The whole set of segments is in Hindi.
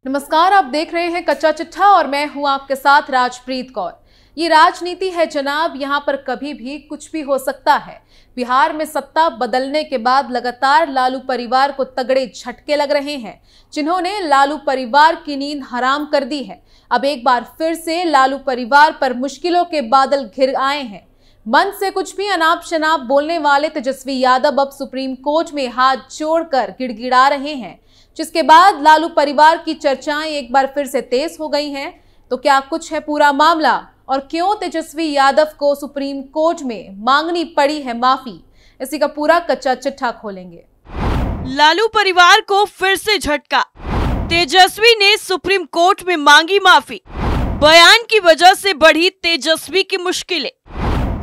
नमस्कार, आप देख रहे हैं कच्चा चिट्ठा और मैं हूं आपके साथ राजप्रीत कौर। ये राजनीति है जनाब, यहाँ पर कभी भी कुछ भी हो सकता है। बिहार में सत्ता बदलने के बाद लगातार लालू परिवार को तगड़े झटके लग रहे हैं, जिन्होंने लालू परिवार की नींद हराम कर दी है। अब एक बार फिर से लालू परिवार पर मुश्किलों के बादल घिर आए हैं। मन से कुछ भी अनाप शनाप बोलने वाले तेजस्वी यादव अब सुप्रीम कोर्ट में हाथ जोड़कर गिड़गिड़ा रहे हैं, जिसके बाद लालू परिवार की चर्चाएं एक बार फिर से तेज हो गई हैं। तो क्या कुछ है पूरा मामला और क्यों तेजस्वी यादव को सुप्रीम कोर्ट में मांगनी पड़ी है माफी, इसी का पूरा कच्चा चिट्ठा खोलेंगे। लालू परिवार को फिर से झटका, तेजस्वी ने सुप्रीम कोर्ट में मांगी माफी। बयान की वजह से बढ़ी तेजस्वी की मुश्किलें,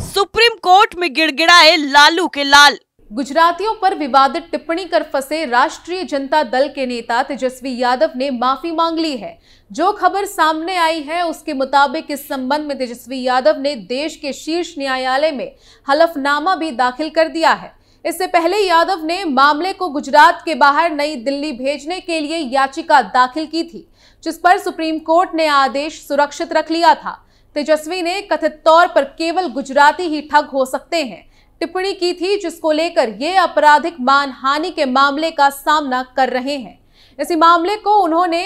सुप्रीम कोर्ट में गिड़गिड़ाए लालू के लाल। गुजरातियों पर विवादित टिप्पणी कर फंसे राष्ट्रीय जनता दल के नेता तेजस्वी यादव ने माफी मांग ली है। जो खबर सामने आई है उसके मुताबिक इस संबंध में तेजस्वी यादव ने देश के शीर्ष न्यायालय में हलफनामा भी दाखिल कर दिया है। इससे पहले यादव ने मामले को गुजरात के बाहर नई दिल्ली भेजने के लिए याचिका दाखिल की थी, जिस पर सुप्रीम कोर्ट ने आदेश सुरक्षित रख लिया था। तेजस्वी ने कथित तौर पर केवल गुजराती ही ठग हो सकते हैं टिप्पणी की थी, जिसको लेकर ये आपराधिक मानहानि के मामले का सामना कर रहे हैं। इसी मामले को उन्होंने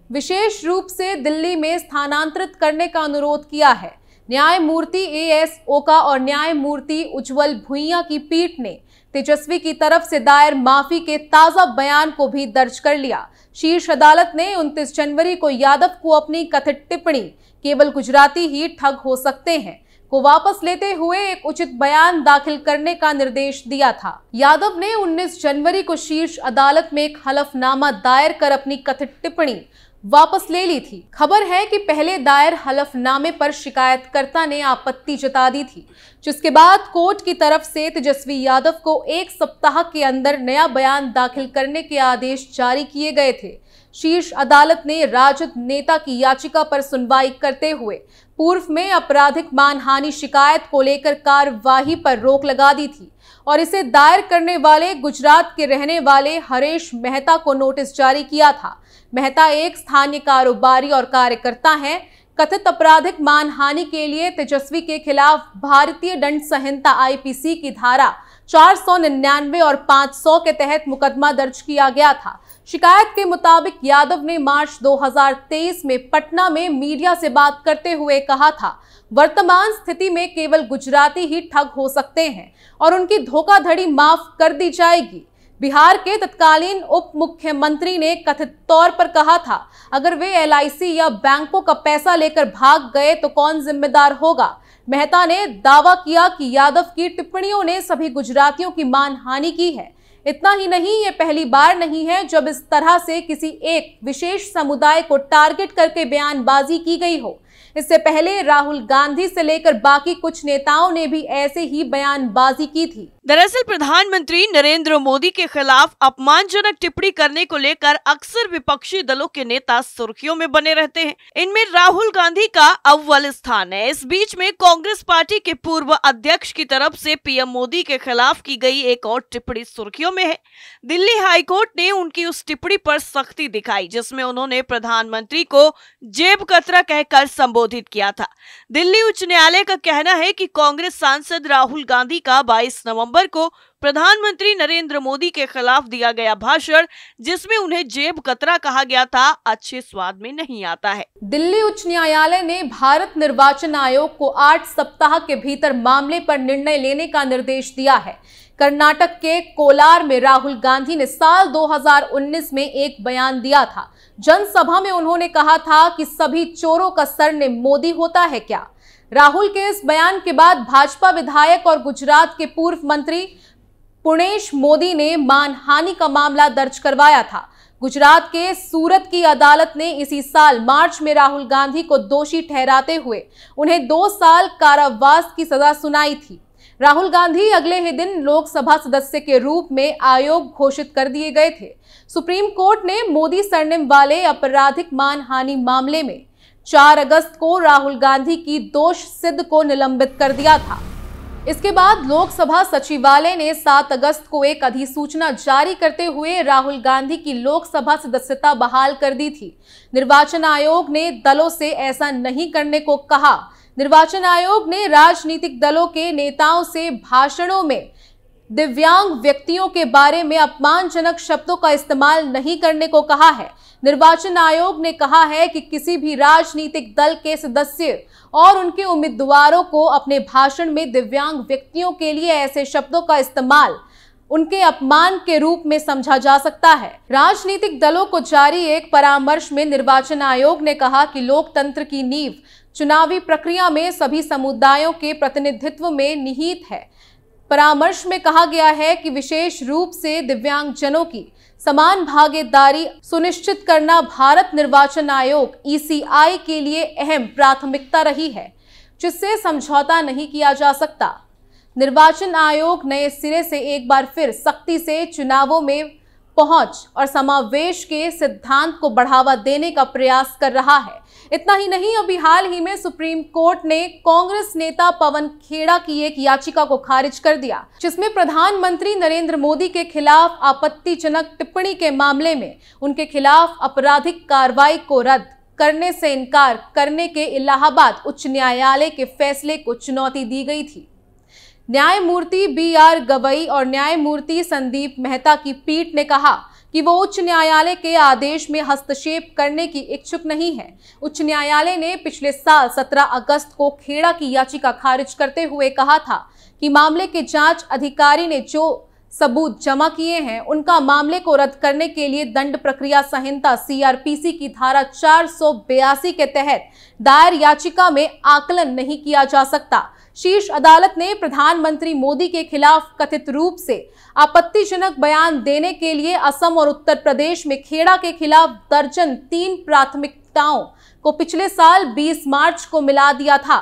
विशेष रूप से दिल्ली में स्थानांतरित करने का अनुरोध किया है। न्यायमूर्ति एएस ओका और न्यायमूर्ति उज्जवल भुइयां की पीठ ने तेजस्वी की तरफ से दायर माफी के ताजा बयान को भी दर्ज कर लिया। शीर्ष अदालत ने 29 जनवरी को यादव को अपनी कथित टिप्पणी केवल गुजराती ही ठग हो सकते हैं को वापस लेते हुए एक उचित बयान दाखिल करने का निर्देश दिया था। यादव ने 19 जनवरी को शीर्ष अदालत में एक हलफनामा दायर कर अपनी कथित टिप्पणी वापस ले ली थी। खबर है कि पहले दायर हलफनामे पर शिकायतकर्ता ने आपत्ति जता दी थी, जिसके बाद कोर्ट की तरफ से तेजस्वी यादव को एक सप्ताह के अंदर नया बयान दाखिल करने के आदेश जारी किए गए थे। शीर्ष अदालत ने राजद नेता की याचिका पर सुनवाई करते हुए पूर्व में आपराधिक मानहानि शिकायत को लेकर कार्यवाही पर रोक लगा दी थी और इसे दायर करने वाले गुजरात के रहने वाले हरेश मेहता को नोटिस जारी किया था। मेहता एक स्थानीय कारोबारी और कार्यकर्ता हैं। कथित आपराधिक मानहानि के लिए तेजस्वी के खिलाफ भारतीय दंड संहिता आईपीसी की धारा 499 और 500 के तहत मुकदमा दर्ज किया गया था। शिकायत के मुताबिक यादव ने मार्च 2023 में पटना में मीडिया से बात करते हुए कहा था, वर्तमान स्थिति में केवल गुजराती ही ठग हो सकते हैं और उनकी धोखाधड़ी माफ कर दी जाएगी। बिहार के तत्कालीन उप मुख्यमंत्री ने कथित तौर पर कहा था, अगर वे एलआईसी या बैंकों का पैसा लेकर भाग गए तो कौन जिम्मेदार होगा। मेहता ने दावा किया कि यादव की टिप्पणियों ने सभी गुजरातियों की मानहानि की है। इतना ही नहीं, ये पहली बार नहीं है जब इस तरह से किसी एक विशेष समुदाय को टारगेट करके बयानबाजी की गई हो। इससे पहले राहुल गांधी से लेकर बाकी कुछ नेताओं ने भी ऐसे ही बयानबाजी की थी। दरअसल प्रधानमंत्री नरेंद्र मोदी के खिलाफ अपमानजनक टिप्पणी करने को लेकर अक्सर विपक्षी दलों के नेता सुर्खियों में बने रहते हैं। इनमें राहुल गांधी का अव्वल स्थान है। इस बीच में कांग्रेस पार्टी के पूर्व अध्यक्ष की तरफ से पीएम मोदी के खिलाफ की गई एक और टिप्पणी सुर्खियों में है। दिल्ली हाईकोर्ट ने उनकी उस टिप्पणी पर सख्ती दिखाई, जिसमें उन्होंने प्रधानमंत्री को जेब कतरा कहकर संबोधित किया था। दिल्ली उच्च न्यायालय का कहना है कि कांग्रेस सांसद राहुल गांधी का 22 नवंबर को प्रधानमंत्री नरेंद्र मोदी के खिलाफ दिया गया भाषण, जिसमें उन्हें जेब कतरा कहा गया था, अच्छे स्वाद में नहीं आता है। दिल्ली उच्च न्यायालय ने भारत निर्वाचन आयोग को 8 सप्ताह के भीतर मामले पर निर्णय लेने का निर्देश दिया है। कर्नाटक के कोलार में राहुल गांधी ने साल 2019 में एक बयान दिया था। जनसभा में उन्होंने कहा था कि सभी चोरों का सरनेम मोदी होता है क्या। राहुल के इस बयान के बाद भाजपा विधायक और गुजरात के पूर्व मंत्री पुणेश मोदी ने मानहानि का मामला दर्ज करवाया था। गुजरात के सूरत की अदालत ने इसी साल मार्च में राहुल गांधी को दोषी ठहराते हुए उन्हें 2 साल कारावास की सजा सुनाई थी। राहुल गांधी अगले ही दिन लोकसभा सदस्य के रूप में आयोग घोषित कर दिए गए थे। सुप्रीम कोर्ट ने मोदी सरनेम वाले आपराधिक मानहानि मामले में 4 अगस्त को राहुल गांधी की दोष सिद्ध को निलंबित कर दिया था। इसके बाद लोकसभा सचिवालय ने 7 अगस्त को एक अधिसूचना जारी करते हुए राहुल गांधी की लोकसभा सदस्यता बहाल कर दी थी। निर्वाचन आयोग ने दलों से ऐसा नहीं करने को कहा। निर्वाचन आयोग ने राजनीतिक दलों के नेताओं से भाषणों में दिव्यांग व्यक्तियों के बारे में अपमानजनक शब्दों का इस्तेमाल नहीं करने को कहा है। निर्वाचन आयोग ने कहा है कि किसी भी राजनीतिक दल के सदस्य और उनके उम्मीदवारों को अपने भाषण में दिव्यांग व्यक्तियों के लिए ऐसे शब्दों का इस्तेमाल उनके अपमान के रूप में समझा जा सकता है। राजनीतिक दलों को जारी एक परामर्श में निर्वाचन आयोग ने कहा कि लोकतंत्र की नींव चुनावी प्रक्रिया में सभी समुदायों के प्रतिनिधित्व में निहित है। परामर्श में कहा गया है कि विशेष रूप से दिव्यांगजनों की समान भागीदारी सुनिश्चित करना भारत निर्वाचन आयोग (ECI) के लिए अहम प्राथमिकता रही है, जिससे समझौता नहीं किया जा सकता। निर्वाचन आयोग नए सिरे से एक बार फिर सख्ती से चुनावों में पहुंच और समावेश के सिद्धांत को बढ़ावा देने का प्रयास कर रहा है। इतना ही नहीं, अभी हाल ही में सुप्रीम कोर्ट ने कांग्रेस नेता पवन खेड़ा की एक याचिका को खारिज कर दिया, जिसमें प्रधानमंत्री नरेंद्र मोदी के खिलाफ आपत्तिजनक टिप्पणी के मामले में उनके खिलाफ आपराधिक कार्रवाई को रद्द करने से इनकार करने के इलाहाबाद उच्च न्यायालय के फैसले को चुनौती दी गई थी। न्यायमूर्ति BR गवई और न्यायमूर्ति संदीप मेहता की पीठ ने कहा कि वो उच्च न्यायालय के आदेश में हस्तक्षेप करने की इच्छुक नहीं है। उच्च न्यायालय ने पिछले साल 17 अगस्त को खेड़ा की याचिका खारिज करते हुए कहा था कि मामले के जांच अधिकारी ने जो सबूत जमा किए हैं उनका मामले को रद्द करने के लिए दंड प्रक्रिया संहिता CRPC की धारा 482 के तहत दायर याचिका में आकलन नहीं किया जा सकता। शीर्ष अदालत ने प्रधानमंत्री मोदी के खिलाफ कथित रूप से आपत्तिजनक बयान देने के लिए असम और उत्तर प्रदेश में खेड़ा के खिलाफ दर्जन 3 प्राथमिकताओं को पिछले साल 20 मार्च को मिला दिया था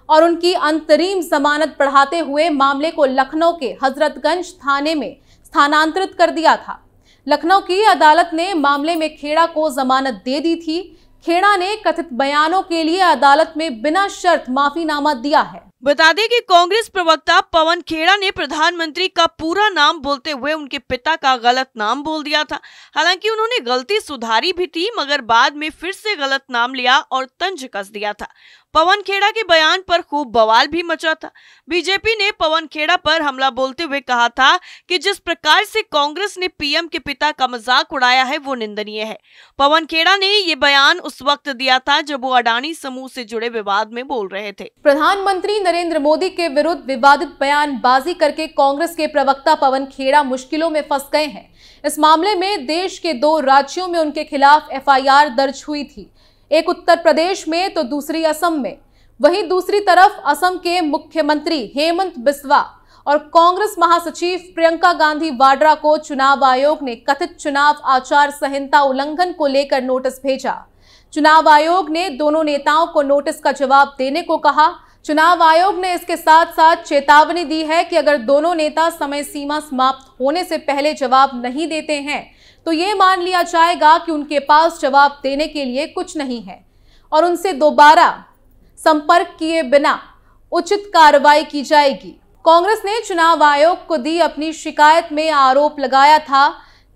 और उनकी अंतरिम जमानत बढ़ाते हुए मामले को लखनऊ के हजरतगंज थाने में स्थानांतरित कर दिया था। लखनऊ की अदालत ने मामले में खेड़ा को जमानत दे दी थी। खेड़ा ने कथित बयानों के लिए अदालत में बिना शर्त माफीनामा दिया है। बता दें कि कांग्रेस प्रवक्ता पवन खेड़ा ने प्रधानमंत्री का पूरा नाम बोलते हुए उनके पिता का गलत नाम बोल दिया था। हालांकि उन्होंने गलती सुधारी भी थी, मगर बाद में फिर से गलत नाम लिया और तंज कस दिया था। पवन खेड़ा के बयान पर खूब बवाल भी मचा था। बीजेपी ने पवन खेड़ा पर हमला बोलते हुए कहा था कि जिस प्रकार से कांग्रेस ने पीएम के पिता का मजाक उड़ाया है वो निंदनीय है। पवन खेड़ा ने ये बयान उस वक्त दिया था जब वो अडानी समूह से जुड़े विवाद में बोल रहे थे। प्रधानमंत्री नरेंद्र मोदी के विरुद्ध विवादित बयानबाजी करके कांग्रेस के प्रवक्ता पवन खेड़ा मुश्किलों में फंस गए हैं। इस मामले में देश के 2 राज्यों में उनके खिलाफ FIR दर्ज हुई थी, एक उत्तर प्रदेश में तो दूसरी असम में। वहीं दूसरी तरफ असम के मुख्यमंत्री हेमंत बिस्वा और कांग्रेस महासचिव प्रियंका गांधी वाड्रा को चुनाव आयोग ने कथित चुनाव आचार संहिता उल्लंघन को लेकर नोटिस भेजा। चुनाव आयोग ने दोनों नेताओं को नोटिस का जवाब देने को कहा। चुनाव आयोग ने इसके साथ साथ चेतावनी दी है कि अगर दोनों नेता समय सीमा समाप्त होने से पहले जवाब नहीं देते हैं तो ये मान लिया जाएगा कि उनके पास जवाब देने के लिए कुछ नहीं है और उनसे दोबारा संपर्क किए बिना उचित कार्रवाई की जाएगी। कांग्रेस ने चुनाव आयोग को दी अपनी शिकायत में आरोप लगाया था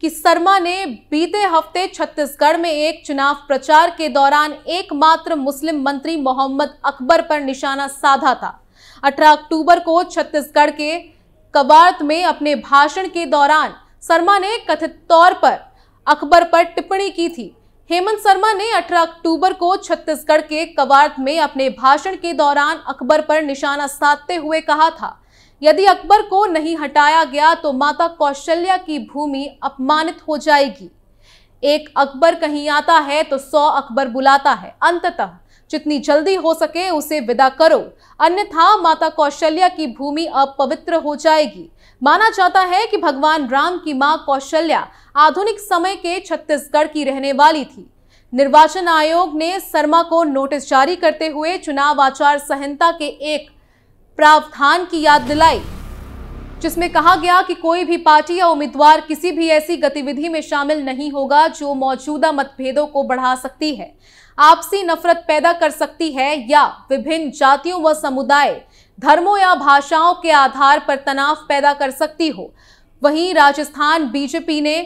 कि शर्मा ने बीते हफ्ते छत्तीसगढ़ में एक चुनाव प्रचार के दौरान एकमात्र मुस्लिम मंत्री मोहम्मद अकबर पर निशाना साधा था। 18 अक्टूबर को छत्तीसगढ़ के कवार्थ में अपने भाषण के दौरान शर्मा ने कथित तौर पर अकबर पर टिप्पणी की थी। हेमंत शर्मा ने 18 अक्टूबर को छत्तीसगढ़ के कवार्थ में अपने भाषण के दौरान अकबर पर निशाना साधते हुए कहा था, यदि अकबर को नहीं हटाया गया तो माता कौशल्या की भूमि अपमानित हो जाएगी। एक अकबर कहीं आता है तो 100 अकबर बुलाता है। अंततः जितनी जल्दी हो सके उसे विदा करो, अन्यथा माता कौशल्या की भूमि अपवित्र हो जाएगी। माना जाता है कि भगवान राम की मां कौशल्या आधुनिक समय के छत्तीसगढ़ की रहने वाली थी। निर्वाचन आयोग ने शर्मा को नोटिस जारी करते हुए चुनाव आचार संहिता के एक प्रावधान की याद दिलाई, जिसमें कहा गया कि कोई भी पार्टी या उम्मीदवार किसी भी ऐसी गतिविधि में शामिल नहीं होगा जो मौजूदा मतभेदों को बढ़ा सकती है, आपसी नफरत पैदा कर सकती है या विभिन्न जातियों व समुदाय धर्मों या भाषाओं के आधार पर तनाव पैदा कर सकती हो। वहीं राजस्थान बीजेपी ने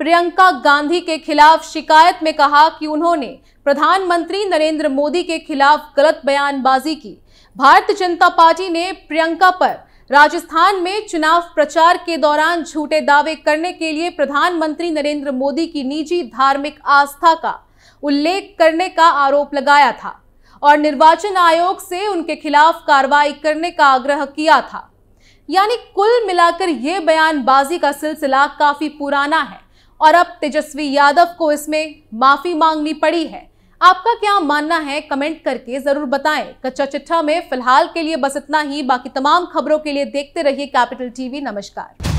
प्रियंका गांधी के खिलाफ शिकायत में कहा कि उन्होंने प्रधानमंत्री नरेंद्र मोदी के खिलाफ गलत बयानबाजी की। भारतीय जनता पार्टी ने प्रियंका पर राजस्थान में चुनाव प्रचार के दौरान झूठे दावे करने के लिए प्रधानमंत्री नरेंद्र मोदी की निजी धार्मिक आस्था का उल्लेख करने का आरोप लगाया था और निर्वाचन आयोग से उनके खिलाफ कार्रवाई करने का आग्रह किया था। यानी कुल मिलाकर यह बयानबाजी का सिलसिला काफी पुराना है और अब तेजस्वी यादव को इसमें माफी मांगनी पड़ी है। आपका क्या मानना है, कमेंट करके जरूर बताएं। कच्चा चिट्ठा में फिलहाल के लिए बस इतना ही। बाकी तमाम खबरों के लिए देखते रहिए कैपिटल टीवी। नमस्कार।